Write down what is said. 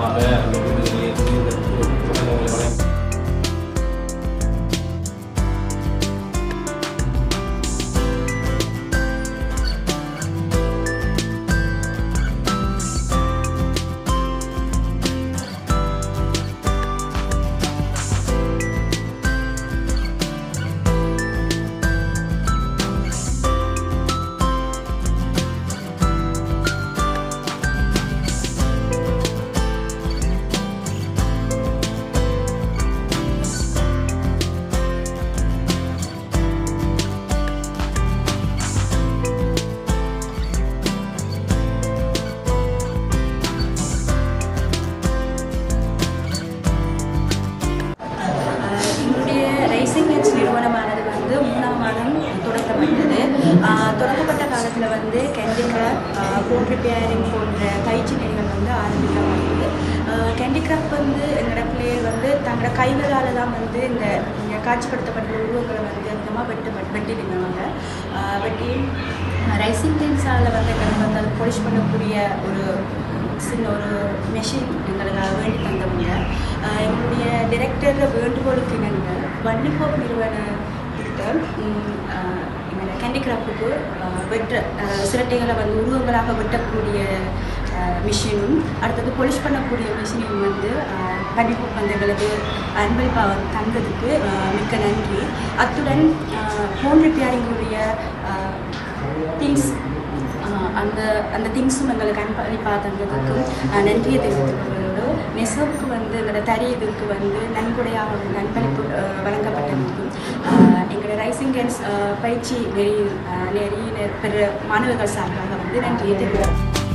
சார்பாக அந்த விருதுகளை புத்தகங்களை வழங்கி நிறுவனமானது வந்து 3ஆம் ஆண்டு தொடங்கப்பட்டது. தொடங்கப்பட்ட காலத்தில் வந்து கேண்டி கிராஃப்ட், ஃபோன் ரிப்பேரிங் போன்ற பயிற்சி நிலைகள் வந்து ஆரம்பிக்கப்பட்டது. கேண்டி கிராஃப்ட் வந்து எங்களோட பிள்ளைகள் வந்து தங்களோட கைகளால் தான் வந்து இந்த காட்சிப்படுத்தப்பட்ட உருவங்களை வந்து அதிகமாக வெட்டிருந்தவங்க. வெட்டி ரைசிங் டென்ஸால் வந்து எங்களுக்கு வந்து அதை பாலிஷ் பண்ணக்கூடிய ஒரு சின்ன ஒரு மெஷின் எங்களுக்கு வேண்டி தந்தவங்க. எங்களுடைய டிரெக்டர் வேண்டுகோளுக்கு நாங்கள் வன்னிப்போக்கு நிறுவனத்திட்ட எங்களை கேண்டி கிராஃப்டுக்கு சிரட்டைகளை வந்து உருவங்களாக வெட்டக்கூடிய மிஷினும் அடுத்தது பொலிஷ் பண்ணக்கூடிய மிஷினையும் வந்து வன்னிப்போக்கு வந்து எங்களுக்கு அன்பளிப்பாக தந்ததுக்கு மிக்க நன்றி. அத்துடன் ஃபோன் ரிப்பேரிங்குடைய திங்ஸ் அந்த திங்ஸும் எங்களுக்கு அன்பளிப்பாக தந்ததுக்கும் நன்றியை தெரிவித்துக்கொள்வதோடு நெசவுக்கு வந்து எங்களோட தரியதுக்கு வந்து நன்கொடையாக அன்பளிப்பு வழங்கப்பட்டதுக்கும் எங்களோட ரைசிங் கேன்ஸ் பயிற்சி நெறிய பெற மாணவர்கள் சார்பாக வந்து நன்றியை தெரிவித்துக்கிறோம்.